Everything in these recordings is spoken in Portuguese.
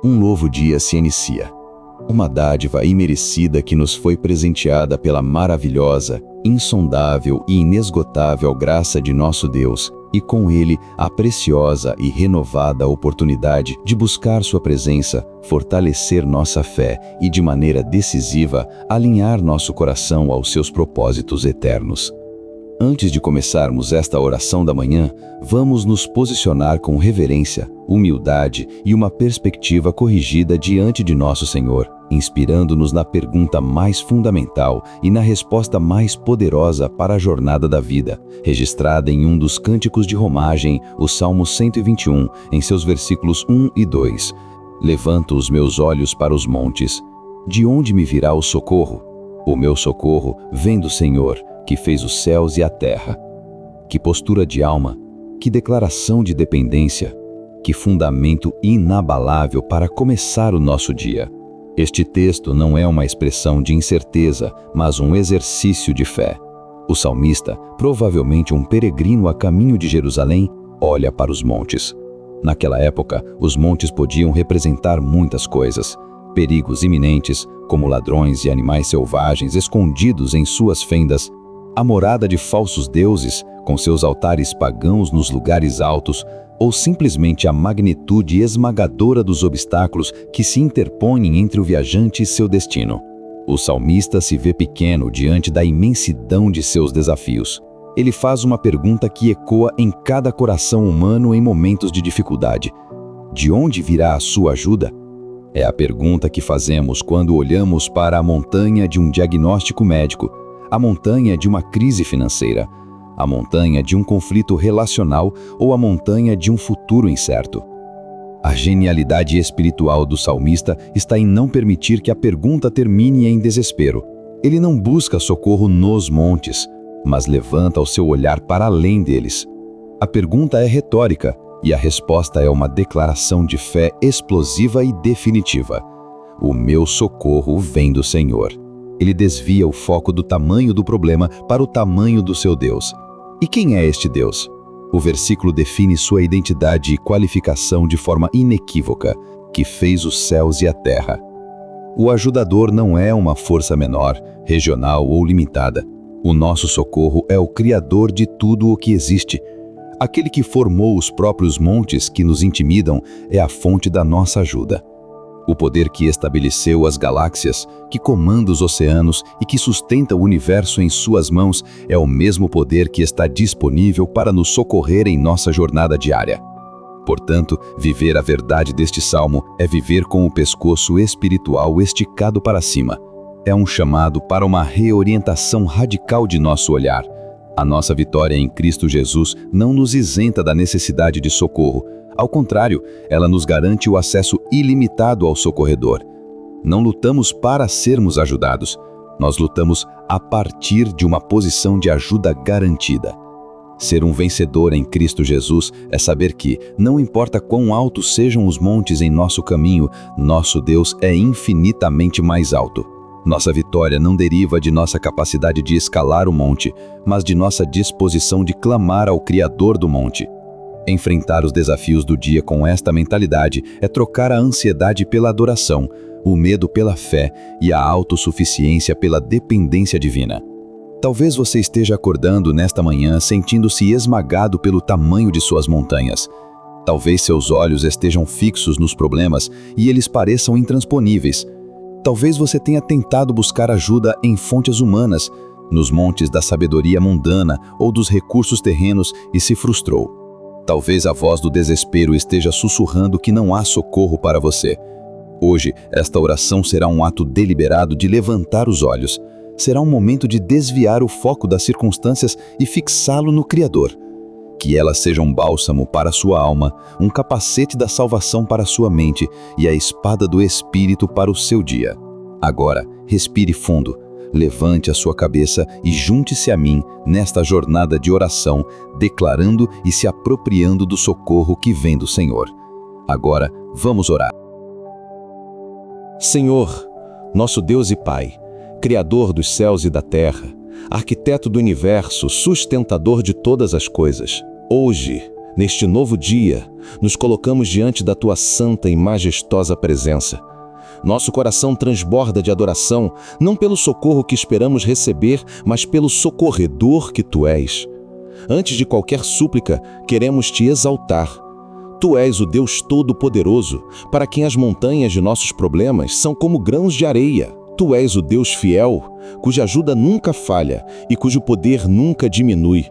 Um novo dia se inicia. Uma dádiva imerecida que nos foi presenteada pela maravilhosa, insondável e inesgotável graça de nosso Deus, e com ele a preciosa e renovada oportunidade de buscar sua presença, fortalecer nossa fé e, de maneira decisiva, alinhar nosso coração aos seus propósitos eternos. Antes de começarmos esta oração da manhã, vamos nos posicionar com reverência, humildade e uma perspectiva corrigida diante de nosso Senhor, inspirando-nos na pergunta mais fundamental e na resposta mais poderosa para a jornada da vida, registrada em um dos cânticos de romagem, o Salmo 121, em seus versículos 1 e 2. Levanto os meus olhos para os montes. De onde me virá o socorro? O meu socorro vem do Senhor, que fez os céus e a terra. Que postura de alma, que declaração de dependência, que fundamento inabalável para começar o nosso dia. Este texto não é uma expressão de incerteza, mas um exercício de fé. O salmista, provavelmente um peregrino a caminho de Jerusalém, olha para os montes. Naquela época, os montes podiam representar muitas coisas. Perigos iminentes, como ladrões e animais selvagens escondidos em suas fendas, a morada de falsos deuses, com seus altares pagãos nos lugares altos, ou simplesmente a magnitude esmagadora dos obstáculos que se interpõem entre o viajante e seu destino. O salmista se vê pequeno diante da imensidão de seus desafios. Ele faz uma pergunta que ecoa em cada coração humano em momentos de dificuldade. De onde virá a sua ajuda? É a pergunta que fazemos quando olhamos para a montanha de um diagnóstico médico, a montanha de uma crise financeira, a montanha de um conflito relacional ou a montanha de um futuro incerto. A genialidade espiritual do salmista está em não permitir que a pergunta termine em desespero. Ele não busca socorro nos montes, mas levanta o seu olhar para além deles. A pergunta é retórica e a resposta é uma declaração de fé explosiva e definitiva. O meu socorro vem do Senhor. Ele desvia o foco do tamanho do problema para o tamanho do seu Deus. E quem é este Deus? O versículo define sua identidade e qualificação de forma inequívoca, que fez os céus e a terra. O ajudador não é uma força menor, regional ou limitada. O nosso socorro é o Criador de tudo o que existe. Aquele que formou os próprios montes que nos intimidam é a fonte da nossa ajuda. O poder que estabeleceu as galáxias, que comanda os oceanos e que sustenta o universo em suas mãos é o mesmo poder que está disponível para nos socorrer em nossa jornada diária. Portanto, viver a verdade deste salmo é viver com o pescoço espiritual esticado para cima. É um chamado para uma reorientação radical de nosso olhar. A nossa vitória em Cristo Jesus não nos isenta da necessidade de socorro. Ao contrário, ela nos garante o acesso ilimitado ao socorredor. Não lutamos para sermos ajudados. Nós lutamos a partir de uma posição de ajuda garantida. Ser um vencedor em Cristo Jesus é saber que, não importa quão altos sejam os montes em nosso caminho, nosso Deus é infinitamente mais alto. Nossa vitória não deriva de nossa capacidade de escalar o monte, mas de nossa disposição de clamar ao Criador do monte. Enfrentar os desafios do dia com esta mentalidade é trocar a ansiedade pela adoração, o medo pela fé e a autossuficiência pela dependência divina. Talvez você esteja acordando nesta manhã sentindo-se esmagado pelo tamanho de suas montanhas. Talvez seus olhos estejam fixos nos problemas e eles pareçam intransponíveis. Talvez você tenha tentado buscar ajuda em fontes humanas, nos montes da sabedoria mundana ou dos recursos terrenos e se frustrou. Talvez a voz do desespero esteja sussurrando que não há socorro para você. Hoje, esta oração será um ato deliberado de levantar os olhos. Será um momento de desviar o foco das circunstâncias e fixá-lo no Criador. Que elas sejam um bálsamo para a sua alma, um capacete da salvação para a sua mente e a espada do Espírito para o seu dia. Agora, respire fundo. Levante a sua cabeça e junte-se a mim nesta jornada de oração, declarando e se apropriando do socorro que vem do Senhor. Agora, vamos orar. Senhor, nosso Deus e Pai, Criador dos céus e da terra, Arquiteto do universo, sustentador de todas as coisas, hoje Neste novo dia, nos colocamos diante da Tua santa e majestosa presença. Nosso coração transborda de adoração, não pelo socorro que esperamos receber, mas pelo socorredor que Tu és. Antes de qualquer súplica, queremos Te exaltar. Tu és o Deus Todo-Poderoso, para quem as montanhas de nossos problemas são como grãos de areia. Tu és o Deus fiel, cuja ajuda nunca falha e cujo poder nunca diminui.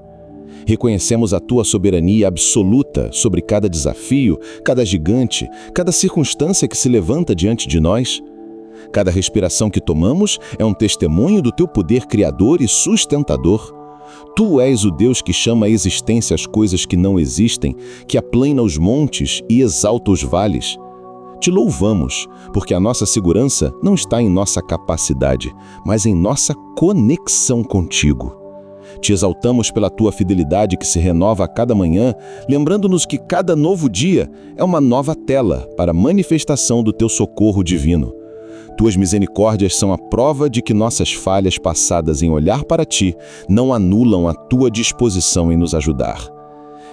Reconhecemos a Tua soberania absoluta sobre cada desafio, cada gigante, cada circunstância que se levanta diante de nós. Cada respiração que tomamos é um testemunho do Teu poder criador e sustentador. Tu és o Deus que chama à existência as coisas que não existem, que aplana os montes e exalta os vales. Te louvamos, porque a nossa segurança não está em nossa capacidade, mas em nossa conexão contigo. Te exaltamos pela Tua fidelidade que se renova a cada manhã, lembrando-nos que cada novo dia é uma nova tela para a manifestação do Teu socorro divino. Tuas misericórdias são a prova de que nossas falhas passadas em olhar para Ti não anulam a Tua disposição em nos ajudar.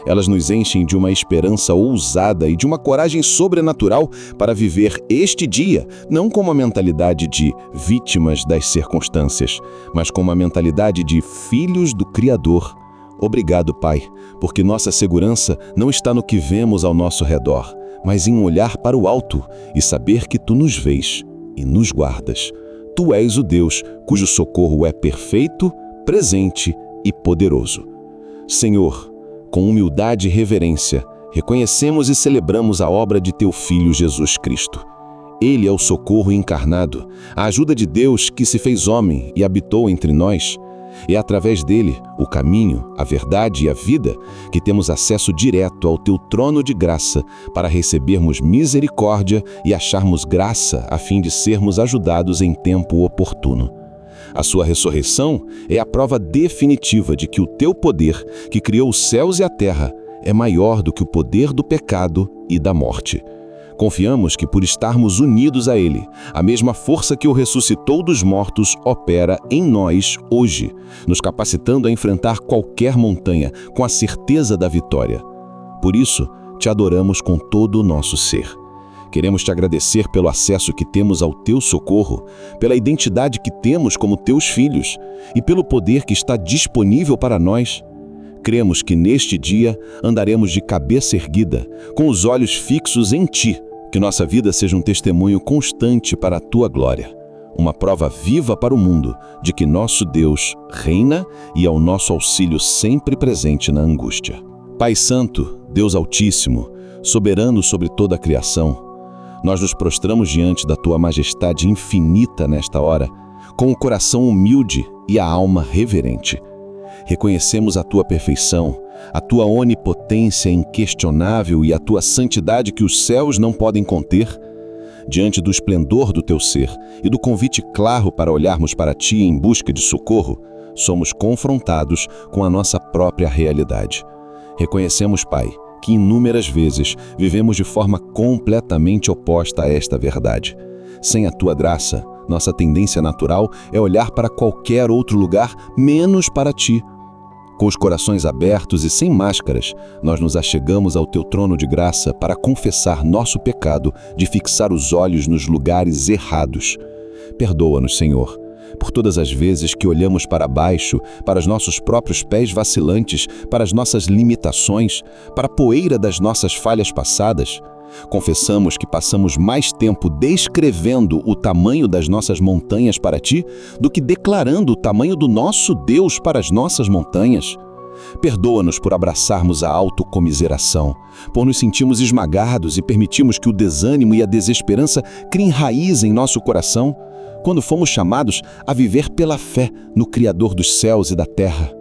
Elas nos enchem de uma esperança ousada e de uma coragem sobrenatural para viver este dia, não com uma mentalidade de vítimas das circunstâncias, mas com uma mentalidade de filhos do Criador. Obrigado, Pai, porque nossa segurança não está no que vemos ao nosso redor, mas em olhar para o alto e saber que Tu nos vês e nos guardas. Tu és o Deus cujo socorro é perfeito, presente e poderoso. Senhor, com humildade e reverência, reconhecemos e celebramos a obra de Teu Filho Jesus Cristo. Ele é o socorro encarnado, a ajuda de Deus que se fez homem e habitou entre nós. É através dele, o caminho, a verdade e a vida, que temos acesso direto ao Teu trono de graça para recebermos misericórdia e acharmos graça a fim de sermos ajudados em tempo oportuno. A Sua ressurreição é a prova definitiva de que o Teu poder, que criou os céus e a terra, é maior do que o poder do pecado e da morte. Confiamos que por estarmos unidos a Ele, a mesma força que o ressuscitou dos mortos opera em nós hoje, nos capacitando a enfrentar qualquer montanha com a certeza da vitória. Por isso, Te adoramos com todo o nosso ser. Queremos Te agradecer pelo acesso que temos ao Teu socorro, pela identidade que temos como Teus filhos e pelo poder que está disponível para nós. Cremos que neste dia andaremos de cabeça erguida, com os olhos fixos em Ti, que nossa vida seja um testemunho constante para a Tua glória, uma prova viva para o mundo de que nosso Deus reina e é o nosso auxílio sempre presente na angústia. Pai Santo, Deus Altíssimo, soberano sobre toda a criação, nós nos prostramos diante da Tua majestade infinita nesta hora, com o coração humilde e a alma reverente. Reconhecemos a Tua perfeição, a Tua onipotência inquestionável e a Tua santidade que os céus não podem conter. Diante do esplendor do Teu ser e do convite claro para olharmos para Ti em busca de socorro, somos confrontados com a nossa própria realidade. Reconhecemos, Pai, que inúmeras vezes vivemos de forma completamente oposta a esta verdade. Sem a Tua graça, nossa tendência natural é olhar para qualquer outro lugar menos para Ti. Com os corações abertos e sem máscaras, nós nos achegamos ao Teu trono de graça para confessar nosso pecado de fixar os olhos nos lugares errados. Perdoa-nos, Senhor, por todas as vezes que olhamos para baixo, para os nossos próprios pés vacilantes, para as nossas limitações, para a poeira das nossas falhas passadas. Confessamos que passamos mais tempo descrevendo o tamanho das nossas montanhas para Ti do que declarando o tamanho do nosso Deus para as nossas montanhas. Perdoa-nos por abraçarmos a autocomiseração, por nos sentirmos esmagados e permitirmos que o desânimo e a desesperança criem raiz em nosso coração, quando fomos chamados a viver pela fé no Criador dos céus e da terra.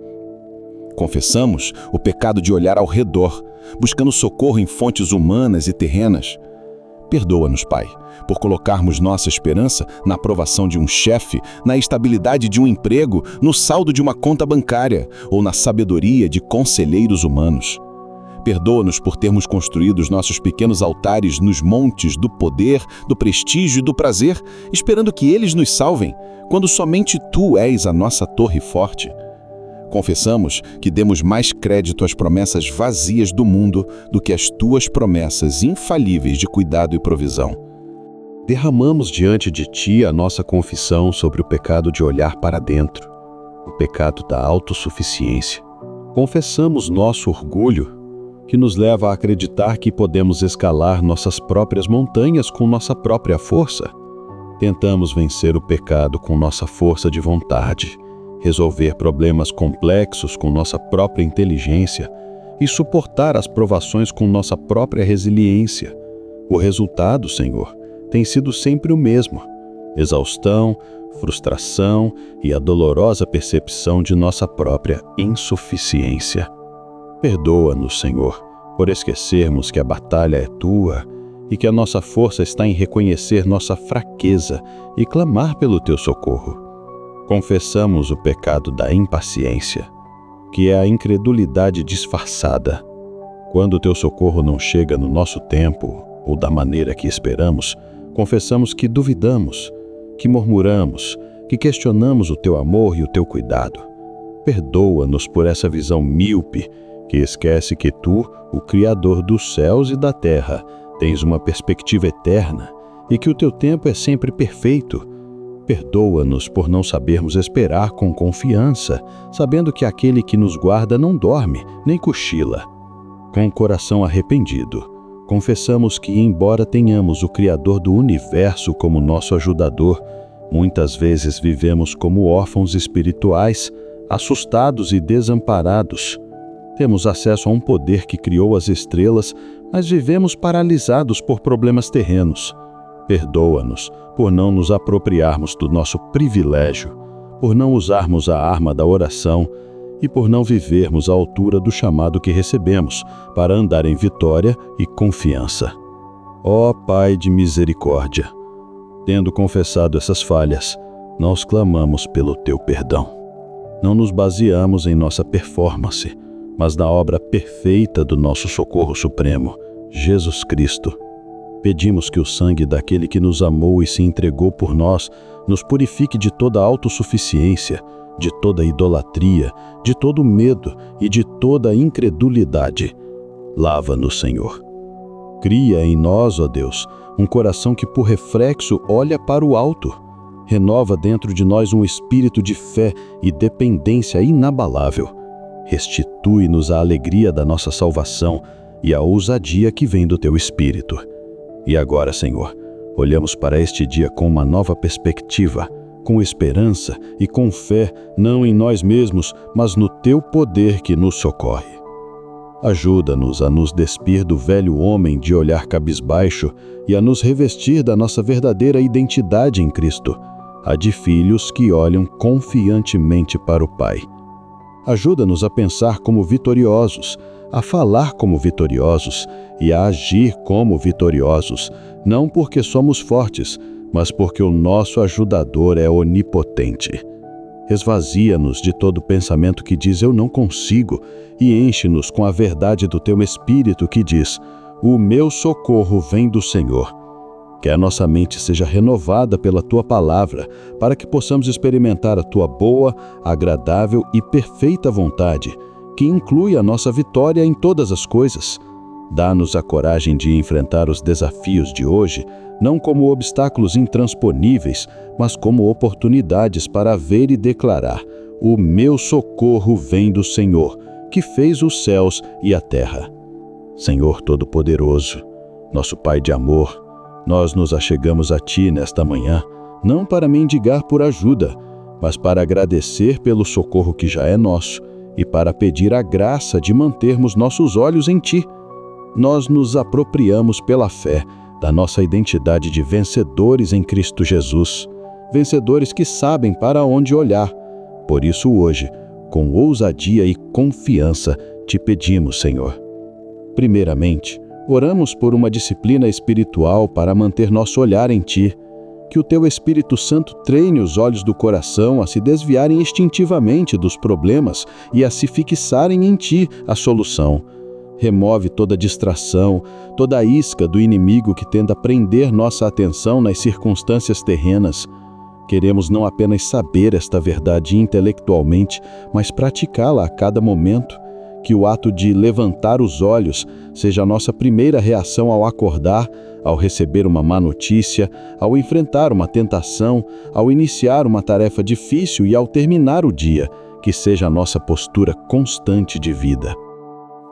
Confessamos o pecado de olhar ao redor, buscando socorro em fontes humanas e terrenas. Perdoa-nos, Pai, por colocarmos nossa esperança na aprovação de um chefe, na estabilidade de um emprego, no saldo de uma conta bancária ou na sabedoria de conselheiros humanos. Perdoa-nos por termos construído os nossos pequenos altares nos montes do poder, do prestígio e do prazer, esperando que eles nos salvem, quando somente Tu és a nossa torre forte. Confessamos que demos mais crédito às promessas vazias do mundo do que às tuas promessas infalíveis de cuidado e provisão. Derramamos diante de Ti a nossa confissão sobre o pecado de olhar para dentro, o pecado da autossuficiência. Confessamos nosso orgulho, que nos leva a acreditar que podemos escalar nossas próprias montanhas com nossa própria força. Tentamos vencer o pecado com nossa força de vontade, resolver problemas complexos com nossa própria inteligência e suportar as provações com nossa própria resiliência. O resultado, Senhor, tem sido sempre o mesmo: exaustão, frustração e a dolorosa percepção de nossa própria insuficiência. Perdoa-nos, Senhor, por esquecermos que a batalha é Tua e que a nossa força está em reconhecer nossa fraqueza e clamar pelo Teu socorro. Confessamos o pecado da impaciência, que é a incredulidade disfarçada. Quando o Teu socorro não chega no nosso tempo ou da maneira que esperamos, confessamos que duvidamos, que murmuramos, que questionamos o Teu amor e o Teu cuidado. Perdoa-nos por essa visão míope que esquece que Tu, o Criador dos céus e da terra, tens uma perspectiva eterna e que o Teu tempo é sempre perfeito. Perdoa-nos por não sabermos esperar com confiança, sabendo que aquele que nos guarda não dorme, nem cochila. Com o coração arrependido, confessamos que, embora tenhamos o Criador do universo como nosso ajudador, muitas vezes vivemos como órfãos espirituais, assustados e desamparados. Temos acesso a um poder que criou as estrelas, mas vivemos paralisados por problemas terrenos. Perdoa-nos por não nos apropriarmos do nosso privilégio, por não usarmos a arma da oração e por não vivermos à altura do chamado que recebemos para andar em vitória e confiança. Ó Pai de misericórdia, tendo confessado essas falhas, nós clamamos pelo Teu perdão. Não nos baseamos em nossa performance, mas na obra perfeita do nosso socorro supremo, Jesus Cristo. Pedimos que o sangue daquele que nos amou e se entregou por nós nos purifique de toda autossuficiência, de toda idolatria, de todo medo e de toda incredulidade. Lava-nos, Senhor. Cria em nós, ó Deus, um coração que por reflexo olha para o alto. Renova dentro de nós um espírito de fé e dependência inabalável. Restitui-nos a alegria da nossa salvação e a ousadia que vem do Teu Espírito. E agora, Senhor, olhamos para este dia com uma nova perspectiva, com esperança e com fé, não em nós mesmos, mas no Teu poder que nos socorre. Ajuda-nos a nos despir do velho homem de olhar cabisbaixo e a nos revestir da nossa verdadeira identidade em Cristo, a de filhos que olham confiantemente para o Pai. Ajuda-nos a pensar como vitoriosos, a falar como vitoriosos e a agir como vitoriosos, não porque somos fortes, mas porque o nosso ajudador é onipotente. Esvazia-nos de todo pensamento que diz eu não consigo e enche-nos com a verdade do Teu Espírito que diz: o meu socorro vem do Senhor. Que a nossa mente seja renovada pela Tua palavra, para que possamos experimentar a Tua boa, agradável e perfeita vontade, que inclui a nossa vitória em todas as coisas. Dá-nos a coragem de enfrentar os desafios de hoje, não como obstáculos intransponíveis, mas como oportunidades para ver e declarar: o meu socorro vem do Senhor, que fez os céus e a terra. Senhor Todo-Poderoso, nosso Pai de amor, nós nos achegamos a Ti nesta manhã, não para mendigar por ajuda, mas para agradecer pelo socorro que já é nosso e para pedir a graça de mantermos nossos olhos em Ti. Nós nos apropriamos pela fé da nossa identidade de vencedores em Cristo Jesus, vencedores que sabem para onde olhar. Por isso hoje, com ousadia e confiança, Te pedimos, Senhor. Primeiramente, oramos por uma disciplina espiritual para manter nosso olhar em Ti. Que o Teu Espírito Santo treine os olhos do coração a se desviarem instintivamente dos problemas e a se fixarem em Ti, a solução. Remove toda distração, toda a isca do inimigo que tenta prender nossa atenção nas circunstâncias terrenas. Queremos não apenas saber esta verdade intelectualmente, mas praticá-la a cada momento. Que o ato de levantar os olhos seja a nossa primeira reação ao acordar, ao receber uma má notícia, ao enfrentar uma tentação, ao iniciar uma tarefa difícil e ao terminar o dia, que seja a nossa postura constante de vida.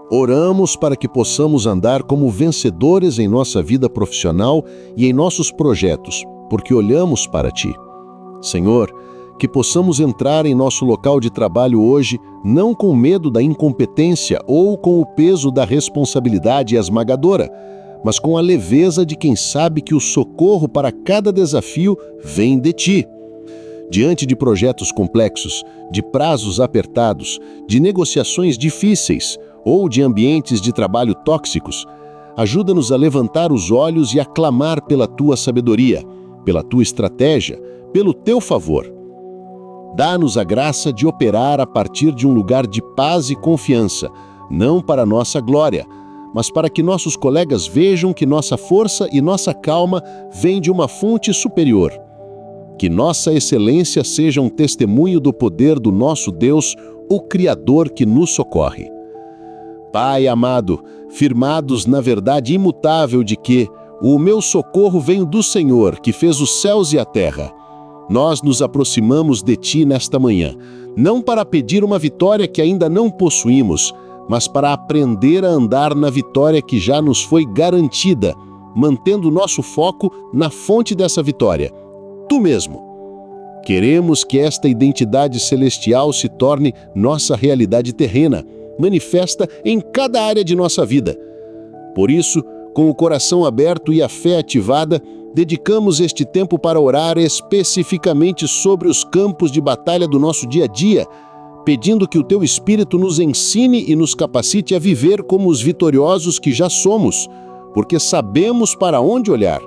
Oramos para que possamos andar como vencedores em nossa vida profissional e em nossos projetos, porque olhamos para Ti. Senhor, que possamos entrar em nosso local de trabalho hoje não com medo da incompetência ou com o peso da responsabilidade esmagadora, mas com a leveza de quem sabe que o socorro para cada desafio vem de Ti. Diante de projetos complexos, de prazos apertados, de negociações difíceis ou de ambientes de trabalho tóxicos, ajuda-nos a levantar os olhos e a clamar pela Tua sabedoria, pela Tua estratégia, pelo Teu favor. Dá-nos a graça de operar a partir de um lugar de paz e confiança, não para nossa glória, mas para que nossos colegas vejam que nossa força e nossa calma vêm de uma fonte superior. Que nossa excelência seja um testemunho do poder do nosso Deus, o Criador que nos socorre. Pai amado, firmados na verdade imutável de que o meu socorro vem do Senhor, que fez os céus e a terra, nós nos aproximamos de Ti nesta manhã, não para pedir uma vitória que ainda não possuímos, mas para aprender a andar na vitória que já nos foi garantida, mantendo nosso foco na fonte dessa vitória, Tu mesmo. Queremos que esta identidade celestial se torne nossa realidade terrena, manifesta em cada área de nossa vida. Por isso, com o coração aberto e a fé ativada, dedicamos este tempo para orar especificamente sobre os campos de batalha do nosso dia a dia, pedindo que o Teu Espírito nos ensine e nos capacite a viver como os vitoriosos que já somos, porque sabemos para onde olhar.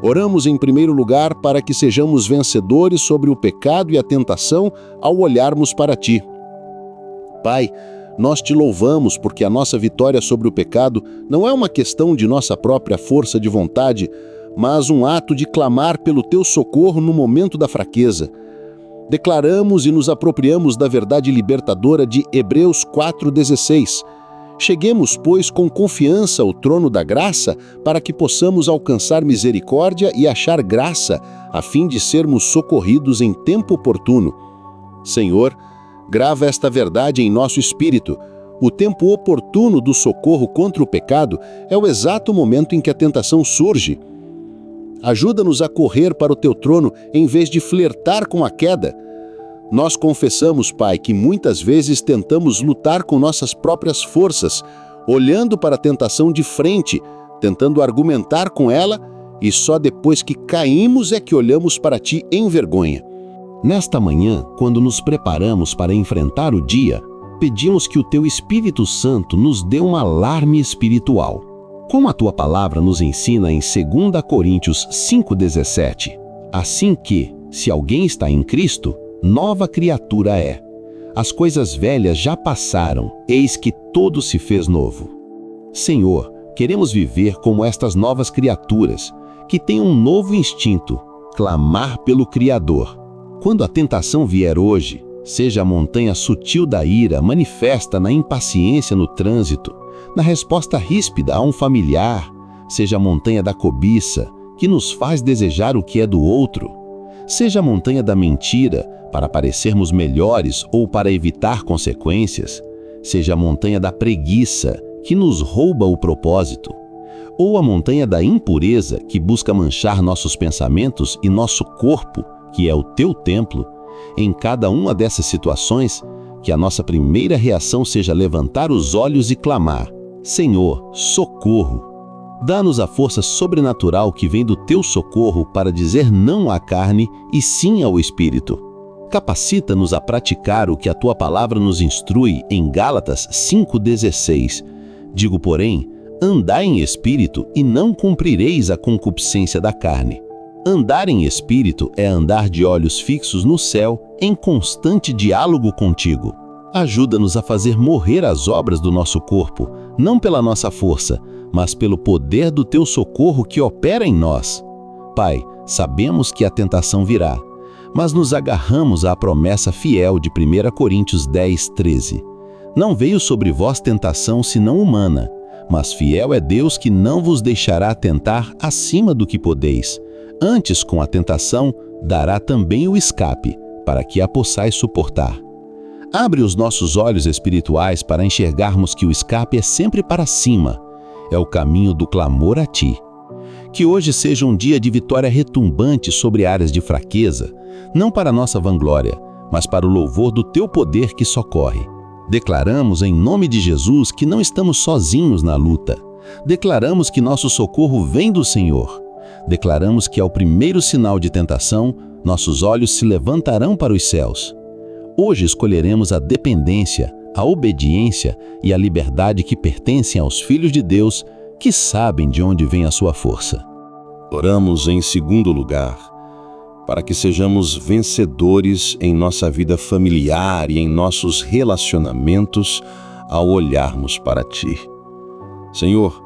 Oramos em primeiro lugar para que sejamos vencedores sobre o pecado e a tentação ao olharmos para Ti. Pai, nós Te louvamos porque a nossa vitória sobre o pecado não é uma questão de nossa própria força de vontade, mas um ato de clamar pelo Teu socorro no momento da fraqueza. Declaramos e nos apropriamos da verdade libertadora de Hebreus 4,16. Cheguemos, pois, com confiança ao trono da graça para que possamos alcançar misericórdia e achar graça, a fim de sermos socorridos em tempo oportuno. Senhor, grava esta verdade em nosso espírito. O tempo oportuno do socorro contra o pecado é o exato momento em que a tentação surge. Ajuda-nos a correr para o Teu trono em vez de flertar com a queda. Nós confessamos, Pai, que muitas vezes tentamos lutar com nossas próprias forças, olhando para a tentação de frente, tentando argumentar com ela, e só depois que caímos é que olhamos para Ti em vergonha. Nesta manhã, quando nos preparamos para enfrentar o dia, pedimos que o Teu Espírito Santo nos dê um alarme espiritual. Como a Tua palavra nos ensina em 2 Coríntios 5,17, assim que, se alguém está em Cristo, nova criatura é. As coisas velhas já passaram, eis que tudo se fez novo. Senhor, queremos viver como estas novas criaturas, que têm um novo instinto, clamar pelo Criador. Quando a tentação vier hoje, seja a montanha sutil da ira manifesta na impaciência no trânsito, na resposta ríspida a um familiar, seja a montanha da cobiça, que nos faz desejar o que é do outro, seja a montanha da mentira, para parecermos melhores ou para evitar consequências, seja a montanha da preguiça, que nos rouba o propósito, ou a montanha da impureza, que busca manchar nossos pensamentos e nosso corpo, que é o Teu templo. Em cada uma dessas situações, que a nossa primeira reação seja levantar os olhos e clamar: Senhor, socorro! Dá-nos a força sobrenatural que vem do Teu socorro para dizer não à carne e sim ao Espírito. Capacita-nos a praticar o que a Tua palavra nos instrui em Gálatas 5,16. Digo, porém, andai em Espírito e não cumprireis a concupiscência da carne. Andar em Espírito é andar de olhos fixos no céu, em constante diálogo contigo. Ajuda-nos a fazer morrer as obras do nosso corpo, não pela nossa força, mas pelo poder do Teu socorro que opera em nós. Pai, Sabemos que a tentação virá, mas nos agarramos à promessa fiel de 1 Coríntios 10:13. Não veio sobre vós tentação senão humana, mas fiel é Deus que não vos deixará tentar acima do que podeis. Antes, com a tentação, dará também o escape, para que a possais suportar. Abre os nossos olhos espirituais para enxergarmos que o escape é sempre para cima. É o caminho do clamor a Ti. Que hoje seja um dia de vitória retumbante sobre áreas de fraqueza, não para nossa vanglória, mas para o louvor do Teu poder que socorre. Declaramos em nome de Jesus que não estamos sozinhos na luta. Declaramos que nosso socorro vem do Senhor. Declaramos que ao primeiro sinal de tentação, nossos olhos se levantarão para os céus. Hoje escolheremos a dependência, a obediência e a liberdade que pertencem aos filhos de Deus, que sabem de onde vem a sua força. Oramos em segundo lugar, para que sejamos vencedores em nossa vida familiar e em nossos relacionamentos ao olharmos para Ti. Senhor,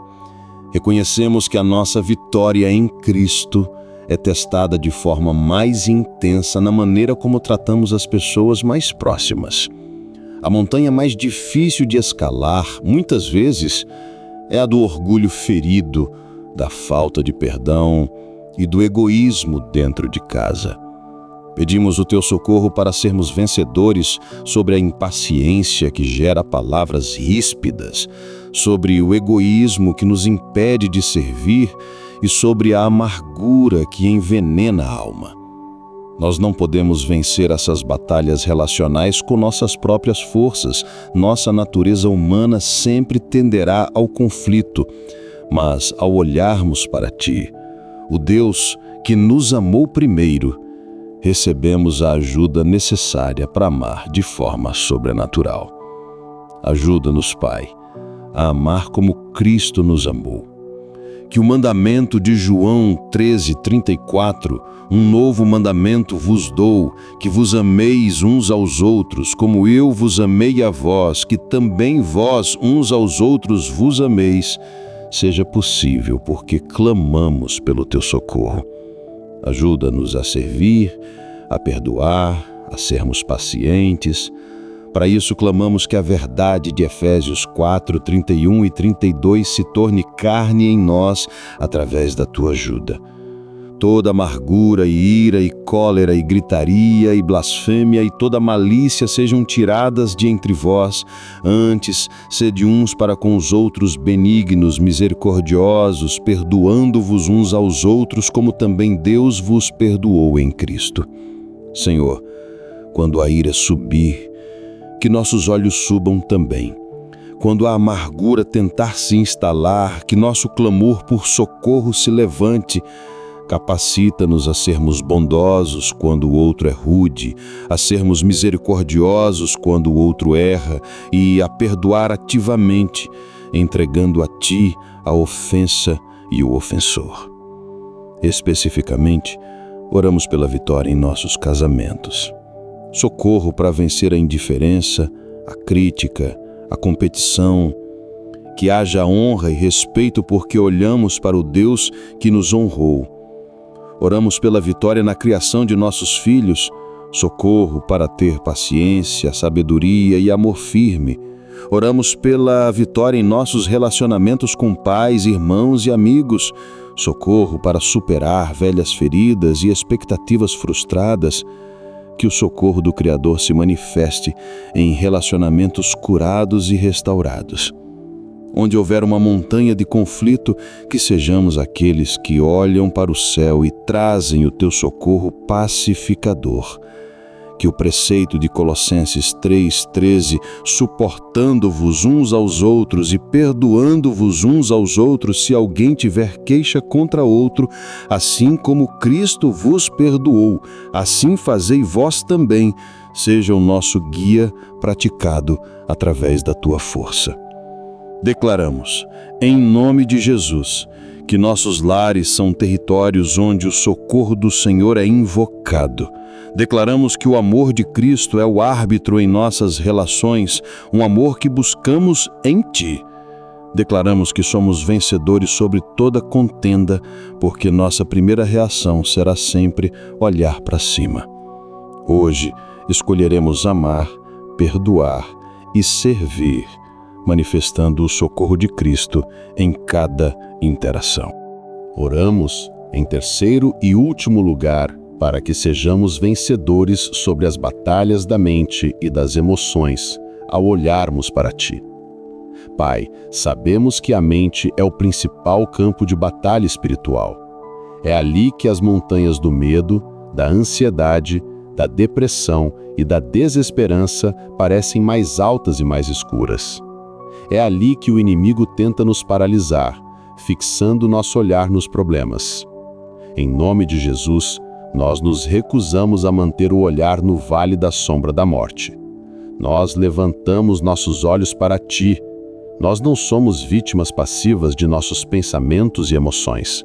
reconhecemos que a nossa vitória em Cristo é testada de forma mais intensa na maneira como tratamos as pessoas mais próximas. A montanha mais difícil de escalar, muitas vezes, é a do orgulho ferido, da falta de perdão e do egoísmo dentro de casa. Pedimos o Teu socorro para sermos vencedores sobre a impaciência que gera palavras ríspidas, sobre o egoísmo que nos impede de servir e sobre a amargura que envenena a alma. Nós não podemos vencer essas batalhas relacionais com nossas próprias forças. Nossa natureza humana sempre tenderá ao conflito, mas ao olharmos para Ti, o Deus que nos amou primeiro, recebemos a ajuda necessária para amar de forma sobrenatural. Ajuda-nos, Pai, a amar como Cristo nos amou. Que o mandamento de João 13:34, um novo mandamento vos dou, que vos ameis uns aos outros, como eu vos amei a vós, que também vós uns aos outros vos ameis, seja possível, porque clamamos pelo Teu socorro. Ajuda-nos a servir, a perdoar, a sermos pacientes. Para isso, clamamos que a verdade de Efésios 4:31 e 32 se torne carne em nós através da Tua ajuda. Toda amargura e ira e cólera e gritaria e blasfêmia e toda malícia sejam tiradas de entre vós. Antes, sede uns para com os outros benignos, misericordiosos, perdoando-vos uns aos outros, como também Deus vos perdoou em Cristo. Senhor, quando a ira subir, que nossos olhos subam também. Quando a amargura tentar se instalar, que nosso clamor por socorro se levante. Capacita-nos a sermos bondosos quando o outro é rude, a sermos misericordiosos quando o outro erra e a perdoar ativamente, entregando a Ti a ofensa e o ofensor. Especificamente, oramos pela vitória em nossos casamentos. Socorro para vencer a indiferença, a crítica, a competição. Que haja honra e respeito porque olhamos para o Deus que nos honrou. Oramos pela vitória na criação de nossos filhos, socorro para ter paciência, sabedoria e amor firme. Oramos pela vitória em nossos relacionamentos com pais, irmãos e amigos, socorro para superar velhas feridas e expectativas frustradas. Que o socorro do Criador se manifeste em relacionamentos curados e restaurados. Onde houver uma montanha de conflito, que sejamos aqueles que olham para o céu e trazem o Teu socorro pacificador. Que o preceito de Colossenses 3:13, suportando-vos uns aos outros e perdoando-vos uns aos outros se alguém tiver queixa contra outro, assim como Cristo vos perdoou, assim fazei vós também, seja o nosso guia praticado através da Tua força. Declaramos, em nome de Jesus, que nossos lares são territórios onde o socorro do Senhor é invocado. Declaramos que o amor de Cristo é o árbitro em nossas relações, um amor que buscamos em Ti. Declaramos que somos vencedores sobre toda contenda, porque nossa primeira reação será sempre olhar para cima. Hoje, escolheremos amar, perdoar e servir, manifestando o socorro de Cristo em cada interação. Oramos, em terceiro e último lugar, para que sejamos vencedores sobre as batalhas da mente e das emoções, ao olharmos para Ti. Pai, sabemos que a mente é o principal campo de batalha espiritual. É ali que as montanhas do medo, da ansiedade, da depressão e da desesperança parecem mais altas e mais escuras. É ali que o inimigo tenta nos paralisar, fixando nosso olhar nos problemas. Em nome de Jesus, nós nos recusamos a manter o olhar no vale da sombra da morte. Nós levantamos nossos olhos para Ti. Nós não somos vítimas passivas de nossos pensamentos e emoções.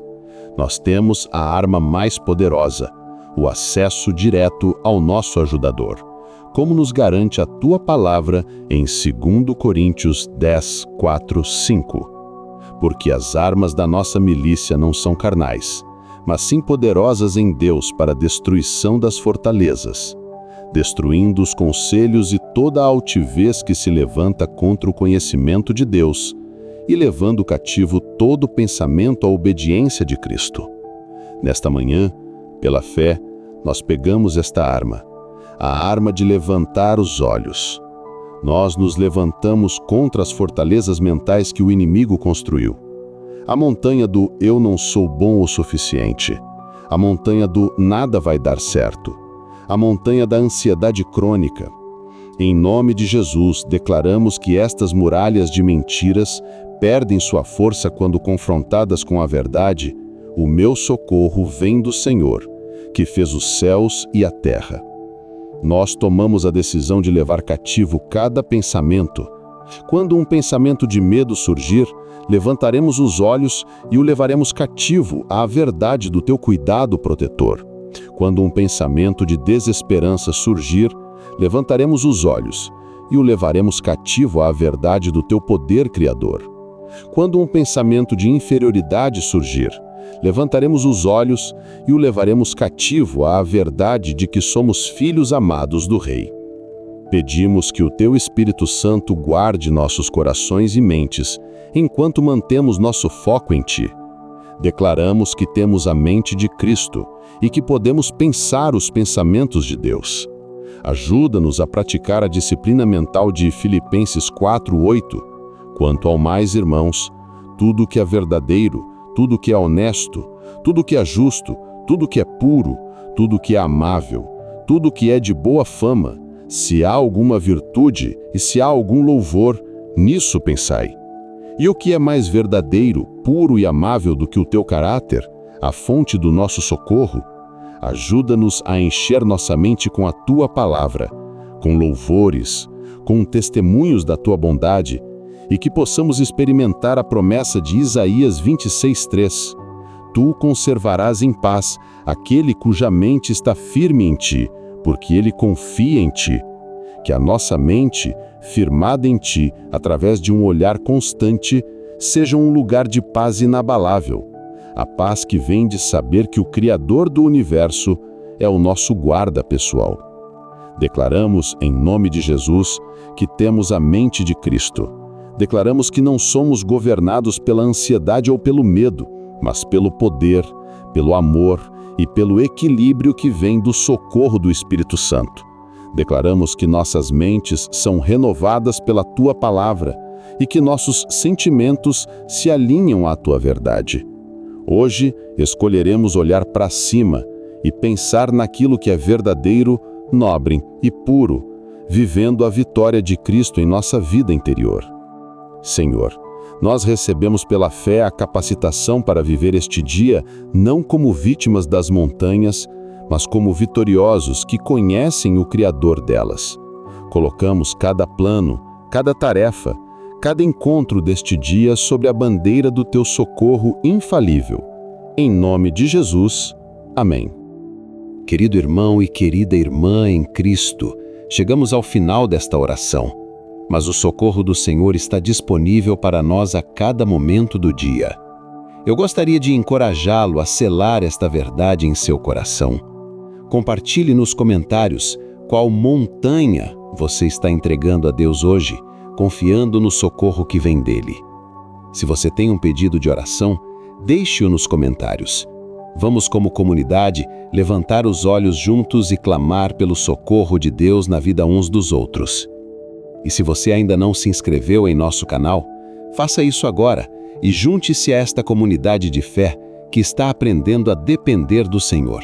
Nós temos a arma mais poderosa, o acesso direto ao nosso ajudador, como nos garante a Tua palavra em 2 Coríntios 10, 4, 5. Porque as armas da nossa milícia não são carnais, mas sim poderosas em Deus para a destruição das fortalezas, destruindo os conselhos e toda a altivez que se levanta contra o conhecimento de Deus e levando cativo todo pensamento à obediência de Cristo. Nesta manhã, pela fé, nós pegamos esta arma, a arma de levantar os olhos. Nós nos levantamos contra as fortalezas mentais que o inimigo construiu. A montanha do eu não sou bom o suficiente, a montanha do nada vai dar certo, a montanha da ansiedade crônica. Em nome de Jesus, declaramos que estas muralhas de mentiras perdem sua força quando confrontadas com a verdade. O meu socorro vem do Senhor, que fez os céus e a terra. Nós tomamos a decisão de levar cativo cada pensamento. Quando um pensamento de medo surgir, levantaremos os olhos e o levaremos cativo à verdade do Teu cuidado protetor. Quando um pensamento de desesperança surgir, levantaremos os olhos e o levaremos cativo à verdade do Teu poder criador. Quando um pensamento de inferioridade surgir, levantaremos os olhos e o levaremos cativo à verdade de que somos filhos amados do Rei. Pedimos que o Teu Espírito Santo guarde nossos corações e mentes enquanto mantemos nosso foco em Ti. Declaramos que temos a mente de Cristo e que podemos pensar os pensamentos de Deus. Ajuda-nos a praticar a disciplina mental de Filipenses 4:8. Quanto ao mais, irmãos, tudo que é verdadeiro, tudo que é honesto, tudo que é justo, tudo que é puro, tudo que é amável, tudo que é de boa fama, se há alguma virtude e se há algum louvor, nisso pensai. E o que é mais verdadeiro, puro e amável do que o teu caráter, a fonte do nosso socorro? Ajuda-nos a encher nossa mente com a tua palavra, com louvores, com testemunhos da tua bondade, e que possamos experimentar a promessa de Isaías 26:3. Tu conservarás em paz aquele cuja mente está firme em ti, porque ele confia em ti. Que a nossa mente, firmada em ti, através de um olhar constante, seja um lugar de paz inabalável. A paz que vem de saber que o Criador do universo é o nosso guarda pessoal. Declaramos, em nome de Jesus, que temos a mente de Cristo. Declaramos que não somos governados pela ansiedade ou pelo medo, mas pelo poder, pelo amor e pelo equilíbrio que vem do socorro do Espírito Santo. Declaramos que nossas mentes são renovadas pela Tua palavra e que nossos sentimentos se alinham à Tua verdade. Hoje, escolheremos olhar para cima e pensar naquilo que é verdadeiro, nobre e puro, vivendo a vitória de Cristo em nossa vida interior. Senhor, nós recebemos pela fé a capacitação para viver este dia não como vítimas das montanhas, mas como vitoriosos que conhecem o Criador delas. Colocamos cada plano, cada tarefa, cada encontro deste dia sobre a bandeira do Teu socorro infalível. Em nome de Jesus. Amém. Querido irmão e querida irmã em Cristo, chegamos ao final desta oração. mas o socorro do Senhor está disponível para nós a cada momento do dia. Eu gostaria de encorajá-lo a selar esta verdade em seu coração. Compartilhe nos comentários qual montanha você está entregando a Deus hoje, confiando no socorro que vem dele. Se você tem um pedido de oração, deixe-o nos comentários. Vamos, como comunidade, levantar os olhos juntos e clamar pelo socorro de Deus na vida uns dos outros. E se você ainda não se inscreveu em nosso canal, faça isso agora e junte-se a esta comunidade de fé que está aprendendo a depender do Senhor.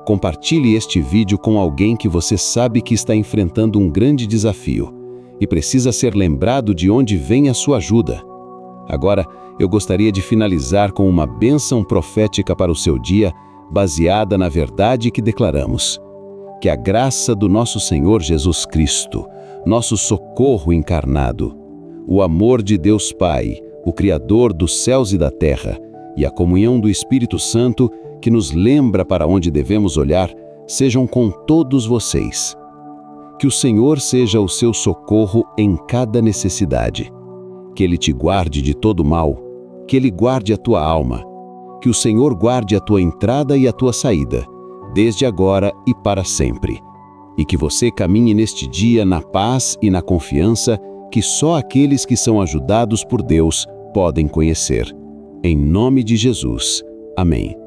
Compartilhe este vídeo com alguém que você sabe que está enfrentando um grande desafio e precisa ser lembrado de onde vem a sua ajuda. Agora, eu gostaria de finalizar com uma bênção profética para o seu dia, baseada na verdade que declaramos. Que a graça do nosso Senhor Jesus Cristo, nosso socorro encarnado, o amor de Deus Pai, o Criador dos céus e da terra, e a comunhão do Espírito Santo, que nos lembra para onde devemos olhar, sejam com todos vocês. Que o Senhor seja o seu socorro em cada necessidade. Que Ele te guarde de todo mal, que Ele guarde a tua alma, que o Senhor guarde a tua entrada e a tua saída, desde agora e para sempre. E que você caminhe neste dia na paz e na confiança que só aqueles que são ajudados por Deus podem conhecer. Em nome de Jesus. Amém.